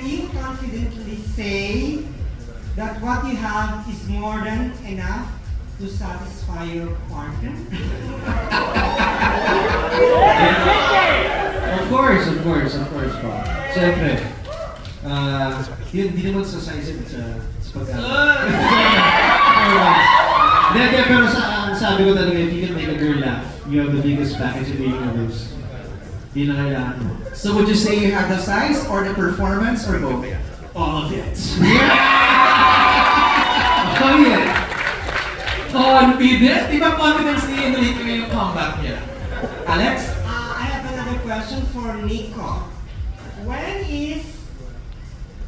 can you confidently say that what you have is more than enough to satisfy your partner? Of course po. Siyempre, yun, di naman sa size it, sa pagkain. Hindi, pero ang sabi ko talaga, if you can make a girl laugh, you have the biggest package in the universe. Di na kailangan mo. So would you say you have the size or the performance or both? All of it. Yeah! Oh yeah! Confident? Di ba confidence ni Enrique ngayong comeback niya? Alex? I have another question for Nico. When is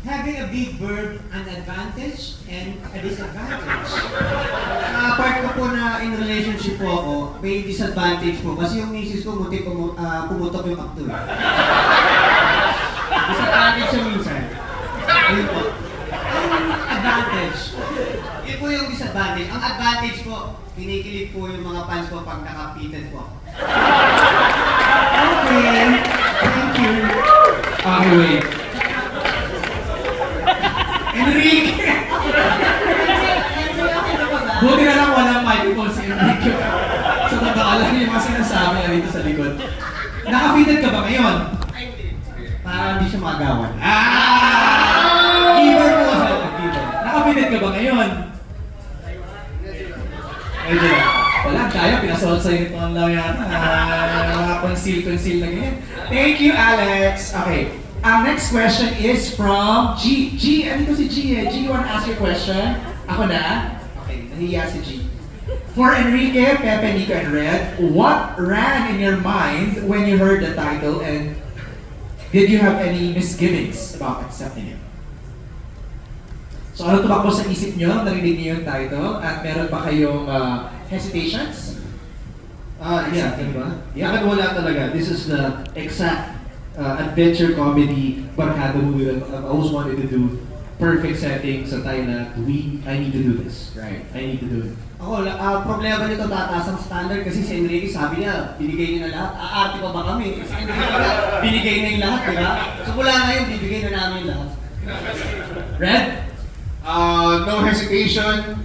having a big bird an advantage and a disadvantage? Sa part ko po na in relationship po ako, may disadvantage po. Kasi yung misis ko muntik pumutok yung akto. Disadvantage siya minsan. Ayun po. Ang advantage. Yun po yung disadvantage. Ang advantage po, kinikilig po yung mga fans ko pag nakapitan po. Okay. Thank you. Okay, wait. Enrique! Buti na lang walang microphone si Enrique. Sa totoo lang yung mga sinasabi niya dito sa likod. Nakafitted ka ba ngayon? Ay, hindi. Para hindi siya magawan. Giver po kasi ako, giver. Nakafitted ka ba ngayon? Medyo na. Wala, kaya pinasahod sa'yo ito ang lang yan. Mga conceal na ganyan. Thank you, Alex. Okay. Ang next question is from G. G, ano ito si G eh? G, you wanna ask your question? Ako na? Okay, nahiya si G. For Enrique, Pepe, Nico, and Red, what ran in your mind when you heard the title and did you have any misgivings about accepting it? So ano tumakbo sa isip nyo, narinig niyo yung title, at meron ba kayong hesitations? Yeah, diba? Yeah, akin wala talaga. This is the exact adventure comedy barkada movie that I've always wanted to do. Perfect setting sa Thailand. I need to do this. Right. I need to do it. Ako, problema nito tataas ang standard kasi si Enrique sabi niya, binigay niyo na lahat. Aarte pa ba kami? Si Enrique pala, binigay na yung lahat, di ba? So mula ngayon, bibigay na namin yung lahat. Red? No hesitation.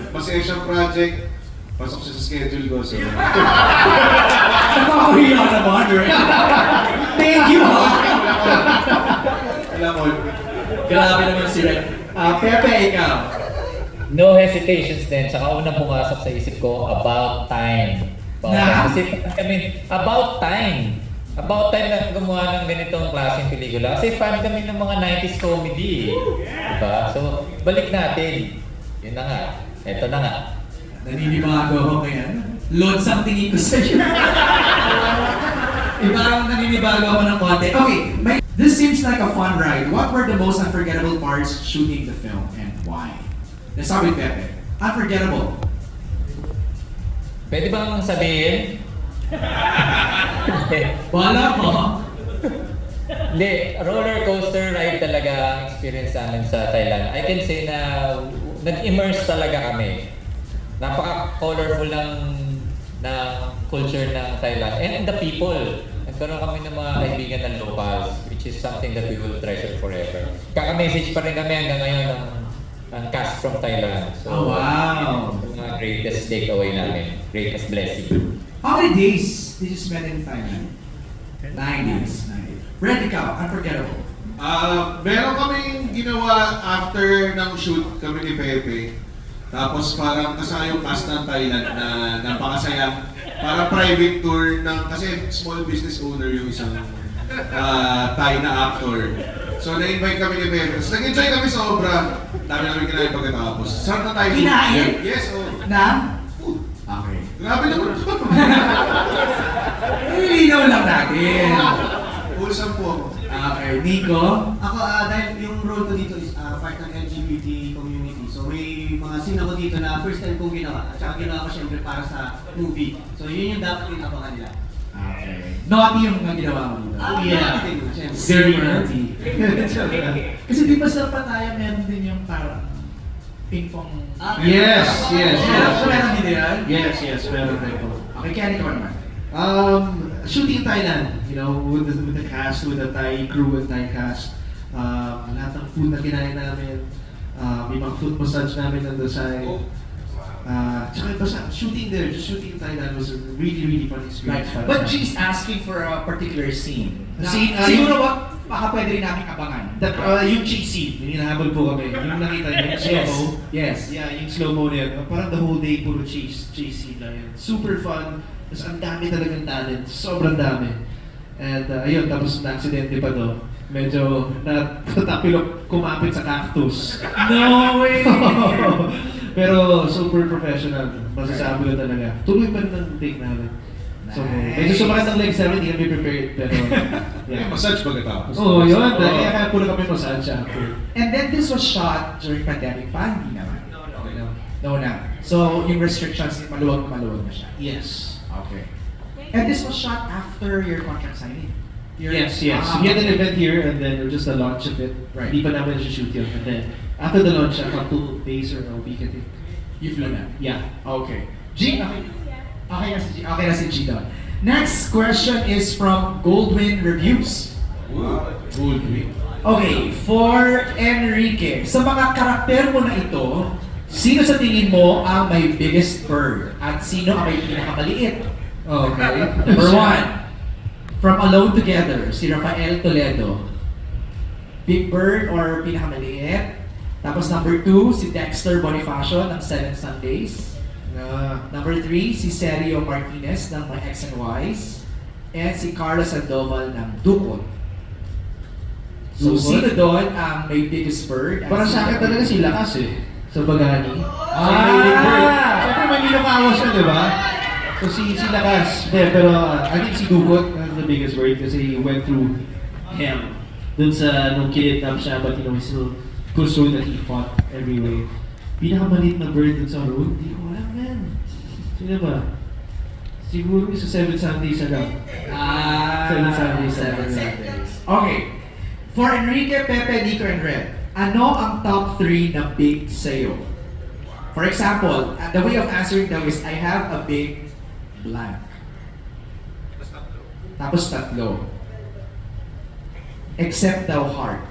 Masaya siyang project. Pasok siya sa schedule ko. So. Nakakuhiya naman, Red. Thank you, ha? Wala ko. Grabe naman si Red. Pepe, ikaw. No hesitations din. Tsaka unang pumasok sa isip ko, about time. Kasi kami, about time. About time na gumawa ng ganitong klaseng pelikula. Kasi fan kami ng mga 90s comedy. Diba? So, balik natin. Yun na nga. Eto na nga. Naninibago ako ngayon. Load something ko sa iyo. Parang naninibago ako ng konti. Okay, this seems like a fun ride. What were the most unforgettable parts shooting the film and why? Let's start with Pepe. Unforgettable. Pwede bang sabihin? Wala ko. Hindi, roller coaster ride talaga ang experience namin sa Thailand. I can say na nag-immerse talaga kami. Napaka-colorful ng culture ng Thailand and the people. Nagkaroon kami ng mga kaibigan ng locals, which is something that we will treasure forever. Kaka-message pa rin kami hanggang ngayon ng cast from Thailand. So, Oh, wow. Ito mga greatest takeaway namin, greatest blessing. How many days did you spend in Thailand? 9 days. 9 days. Red, ikaw, unforgettable. Meron kaming ginawa after ng shoot kami ni Pepe. Tapos parang kasama yung cast ng Thailand na napakasaya. Parang private tour ng, kasi small business owner yung isang Thai na actor. So na-invite kami ni Pepe. So nag-enjoy kami sobra. Dami namin kinain pagkatapos. Sarap na tayo. Kinain? Yes, oh. Na? Food. Okay. Grabe naman. Nilinaw lang natin. Wholesome po ako. Okay, Nico. Ako, dahil yung role ko dito is part ng LGBT community. So may mga scene ako dito na first time kong ginawa. At saka ginawa ko syempre para sa movie. So yun yung dapat din ako kanila. Okay. Naughty yung mga ginawa mo dito. Yeah. Syempre. Very naughty. Kasi di ba sa Pattaya meron din yung parang ping-pong... Yes. So meron din yan? Yes, meron rin po. Okay, kaya ikaw naman. Shooting in Thailand, you know, with the cast, with the Thai crew and Thai cast. Lahat ng food na kinain namin. May mga food massage namin on the side. Tsaka basta shooting there, just shooting in Thailand was a really, really fun Right. experience. But she's asking for a particular scene. Na, Scene, siguro yung- baka pwede rin namin abangan. Yung chase scene, yung hinahabol po kami, yung nakita niyo, yung slow-mo. Yes. Yeah, yung slow-mo na yun. Parang the whole day, puro chase scene lang yun. Super fun. Tapos ang dami talagang talent. Sobrang dami. And ayun, tapos na-aksidente pa to. Medyo natapilok kumapit sa cactus. No way! Pero super professional. Masasabi ko talaga. Tuloy pa rin ang take namin. So, medyo sumakat ng legs namin, hindi kami prepared. Pero, Yeah. yeah. Massage pagkatapos. Oo, yun. Oo. Kaya puro kami massage after. And then this was shot during pandemic pa? Hindi naman. Okay na. No na. So yung restrictions, maluwag na siya. Yes. Okay. And this was shot after your contract signing? Yes. We had an event here and then just a launch of it. Right. Hindi pa namin shoot yun. And then, after the launch, a couple days or a week, I think. You flew na? Yeah. Okay. G? Okay na si G. Okay na si G doon. Next question is from Goldwyn Reviews. Good week. Okay, for Enrique, sa mga karakter mo na ito, sino sa tingin mo ang may biggest bird? At sino ang may pinakamaliit? Okay. Number 1, from Alone Together, si Rafael Toledo. Big Bird or pinakamaliit? Tapos number 2, si Dexter Bonifacio ng 7 Sundays. Number 3, si Sergio Martinez ng My X and Y's. And si Carlos Sandoval ng Dukot. So, Dukot? sino doon ang may biggest bird? At Para sino sa akin ang talaga may- si Lakas eh. Sa Bagani. Ah! Siyempre may Ilocano siya, di ba? So si Lakas. Pero I think si Dugot has the biggest word kasi he went through hell. Dun sa nung kinidnap siya, but he still pursued that he fought every way. Pinakamaliit na bird dun sa road, hindi ko alam man. Sino ba? Siguro sa 7 Sundays na lang. 7 Sundays. 7 Sundays. Okay. For Enrique, Pepe, Nico, and Red, ano ang top 3 na big sa'yo? For example, the way of answering daw is, I have a big blank. Tapos tatlo. Except daw heart.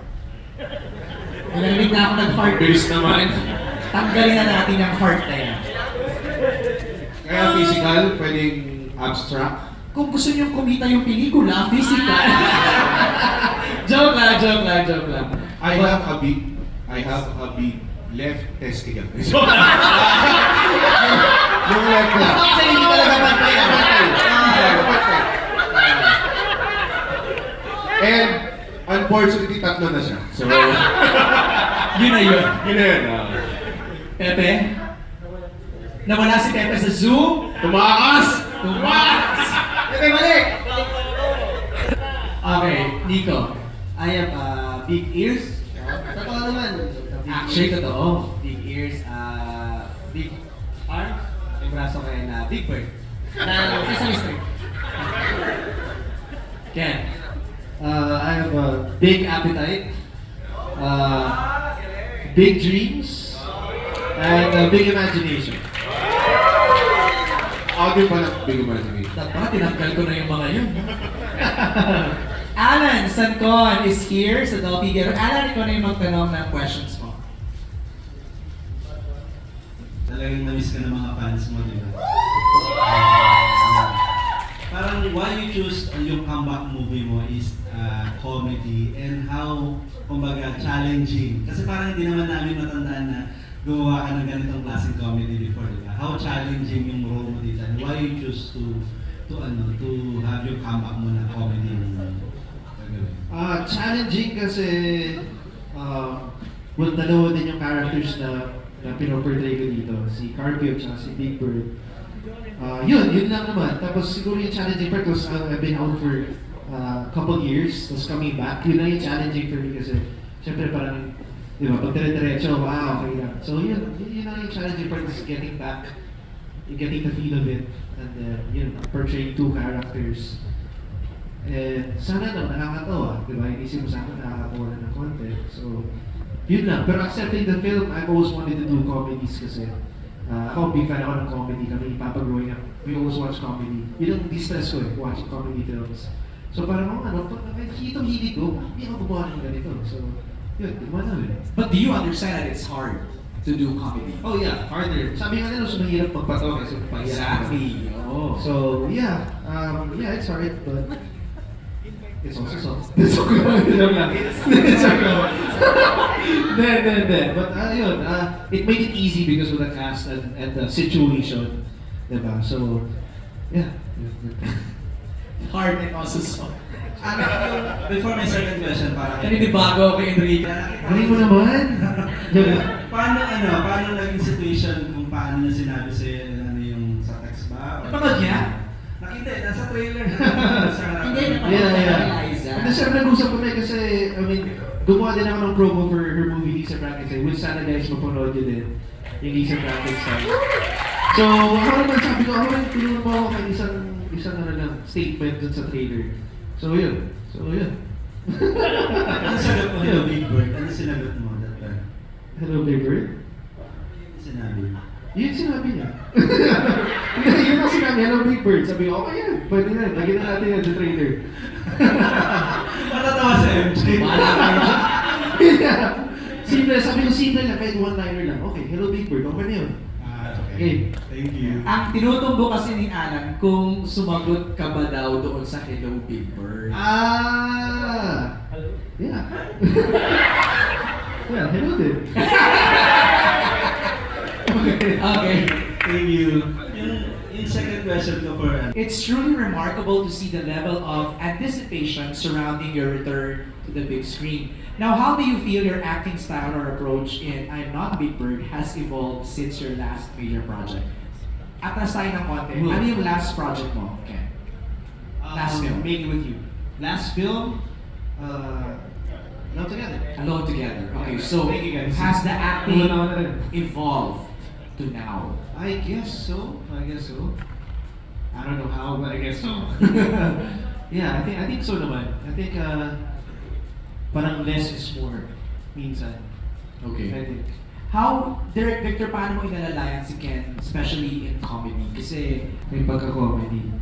Nalalig na ako ng-heart. Bilis naman. Tanggalin na natin ang heart na yan. Kaya physical, pwedeng abstract. Kung gusto niyong kumita yung pelikula, physical. joke lang. I have a big left testicle. Yung left lang. Kasi hindi talaga pantay. And unfortunately, tatlo na siya. So, Yun na yun. yun na yun. Pepe? Nawala si Pepe sa Zoom? Tumakas! Pepe, balik! Okay, Nico. I have big ears. Totoo naman. Actually, totoo. Big ears, big arms, yung braso ko yan, big bird. Na Sesame Street. Ken. I have a big appetite, big dreams, and a big imagination. Ako din pala, big imagination. Dapat tinanggal ko na yung mga yun. Alan Sancon is here sa Del Figueroa. Alan, ikaw na yung magtanong ng questions mo. Talagang na-miss ka ng mga fans mo, di ba? Parang why you choose yung comeback movie mo is comedy and how, kumbaga, challenging. Kasi parang hindi naman namin matandaan na gumawa ka ng ganitong klaseng comedy before, di ba? How challenging yung role mo dito and why you choose to have yung comeback mo na comedy yung gagawin? Challenging kasi dalawa din yung characters na pinoportray ko dito. Si Carpio at si Big Bird. Yun lang naman. Tapos siguro yung challenging part was I've been out for a couple years, tapos coming back. Yun lang yung challenging for me kasi syempre parang, di ba, pag dire-diretso, okay lang. So yun lang yung challenging part is getting back, getting the feel of it, and then, portraying two characters. Sana nakakatawa, di ba? Inisip mo sa akin, nakakatawa na ng konti. So, yun lang. Pero accepting the film, I've always wanted to do comedies kasi ako, big fan ako ng comedy. Kami, Papa growing up, we always watch comedy. Yun ang distress ko watching comedy films. So parang, itong hilig ko, hindi ako gumawa ng ganito. So, yun, gumawa namin. But do you understand that it's hard to do comedy? Oh yeah, harder. Sabi nga nila, mas mahirap magpato kasi pahirap. Exactly. Oh. So, yeah, it's hard, but it's also soft. It's okay lang. It's okay lang. Then. But, yun, it made it easy because of the cast and the situation. Diba? So, yeah. Hard and also soft. Before my second question, para Naninibago kay Enrique. Ano mo naman? paano naging situation kung paano niya sinabi sa'yo, ano yung sa text ba? Napanood niya? Nakita, nasa trailer. Hindi, Yeah. Hindi, sir, nag-usap kami kasi, I mean, gumawa din ako ng promo for her movie, Lisa Frankenstein. Which sana guys, mapanood yun din. Yung Lisa Frankenstein. So, ako naman, sabi ko, ako rin, tulungan mo ako kay isang statement dun sa trailer. So, yun. Ano sagot mo, Hello Big Bird? Ano sinagot mo that time? Hello, Big Bird? Ano sinabi? Yun sinabi niya. Yun ang sinabi, Hello, Big Bird. Sabi ko, okay yan. Pwede na. Lagyan na natin yan sa trailer. Matatawa sa MJ. Yeah. Simple. Sabi ko, simple lang. Kahit one-liner lang. Okay, Hello, Big Bird. Okay na yun. Okay. Thank you. Ang tinutumbo kasi ni Alan kung sumagot ka ba daw doon sa Hello Big Bird. Yeah. Yeah, hello din. Okay. Thank you. Yung second question ko for It's truly remarkable to see the level of anticipation surrounding your return to the big screen. Now, how do you feel your acting style or approach in I'm Not Big Bird has evolved since your last major project? Atras tayo ng konti. Ano yung last project mo, Ken? Last film. Make It With You. Last film, Alone Together. Alone Together. Okay, so Thank you, guys. has the acting Wala na rin. evolved to now? I guess so. I don't know how, but I guess so. Yeah, I think so naman. I think parang less is more minsan. Okay. I think. How, Direct Victor, paano mo inalalayan si Ken, especially in comedy? Kasi, May pagka-comedy.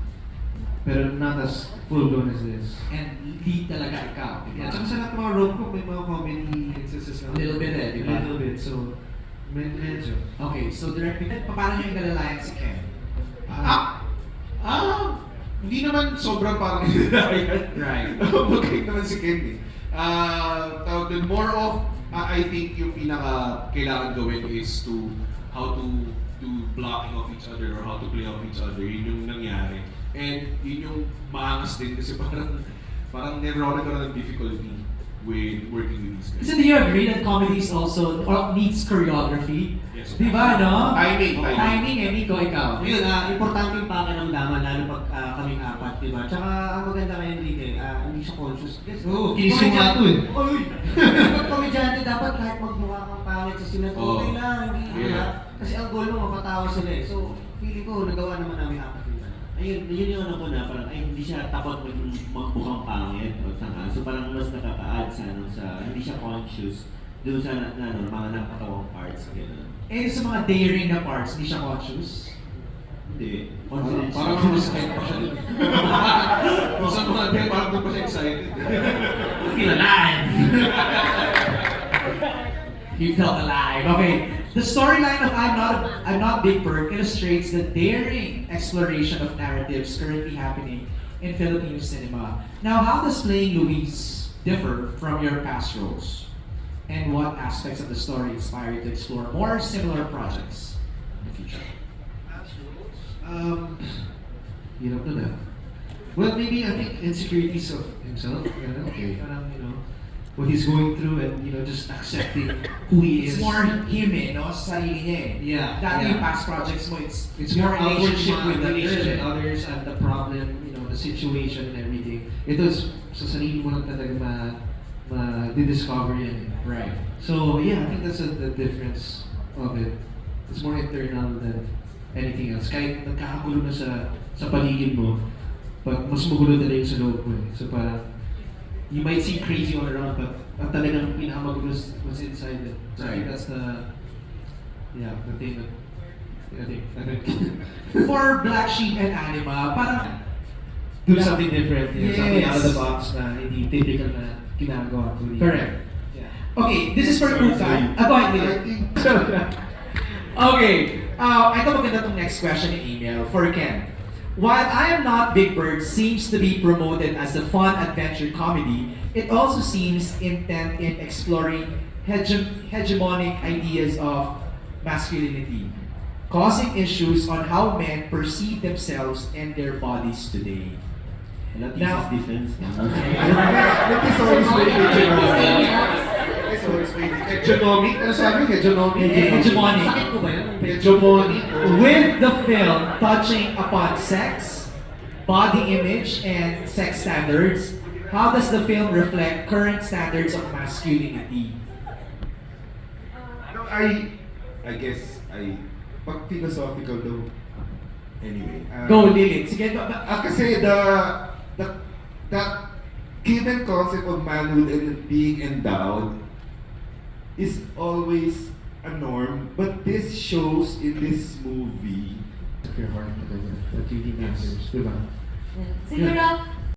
Pero not as full-blown as this. and lead talaga ikaw, di ba? Yeah, tsaka sa lahat ng mga role ko, may mga comedy instances na. A little bit di ba? Little bit, so medyo. Okay, so Direct Victor, paano nyo inalalayan si Ken? Hindi naman sobrang parang hinalayan. Right. Magaling naman si Ken eh. Tawag dun, more of, I think yung pinaka kailangan gawin is how to do blocking of each other or how to play off each other. Yun yung nangyari. And yun yung maangas din kasi parang never ako nagkaroon ng difficulty with working with these guys. Kasi do you agree that comedy is also, or needs choreography? Yes. Di ba, no? Timing. Timing eh, Nico, ikaw. Yun, importante yung pakiramdaman, lalo pag kaming apat, di ba? Tsaka ang maganda kay Enrique, hindi siya conscious. Yes, Kinising nga to eh. Uy! Pag komedyante, dapat kahit magmukha kang pangit sa sinet, okay lang, hindi Kasi ang goal mo, mapatawa sila eh. So, feeling ko, nagawa naman namin apat yun. Ayun, yun yung ano ko na, parang ay hindi siya takot magmukhang pangit o tanga. So parang mas nakaka-add sa hindi siya conscious doon sa mga nakakatawang parts. Gano'n. Eh, sa mga daring na parts, hindi siya conscious? Hindi. Parang mas excited pa siya dun. Kung sa mga day, parang doon pa siya excited. Feel alive! He felt alive. Okay. The storyline of I'm Not Big Bird illustrates the daring exploration of narratives currently happening in Filipino cinema. Now, how does playing Luis differ from your past roles? And what aspects of the story inspire you to explore more similar projects in the future? Hirap na na. Well, maybe I think insecurities of himself. Okay. Parang, what he's going through and, just accepting who he is. It's more him no? Sa sarili niya eh. Yeah. Dati yeah. yung past projects mo, it's more more relationship with the relationship with girl. others and the problem, the situation and everything. Ito is sa sarili mo lang talaga ma-discover yan. Right. So yeah, I think that's the difference of it. It's more internal than anything else. Kahit nagkakagulo na sa paligid mo, but mas magulo na yung sa loob mo eh. So parang, you might seem crazy all around, but ang talagang pinakamagulo was inside it. So I think that's the thing that I think. For Black Sheep and Anima, parang Do something different, something out of the Yes. box na hindi typical na ginagawa ko. Correct. Yeah. Okay, this is for Kuka. Go ahead, Lily. Okay, ito maganda tong next question in email for Ken. While I Am Not Big Bird seems to be promoted as a fun adventure comedy, it also seems intent in exploring hegemonic ideas of masculinity, causing issues on how men perceive themselves and their bodies today. Not Now- his defense. It's always Hegemonic? Ano sabi? Hegemonic? Hegemonic. Sakit po ba yun? Hegemonic. With the film touching upon sex, body image, and sex standards, how does the film reflect current standards of masculinity? No, I guess pag philosophical daw. Anyway. Go, Lilith. Sige, Kasi the given concept of manhood and being endowed is always a norm, but this shows in this movie Your heart, that really matters, diba? Siguro,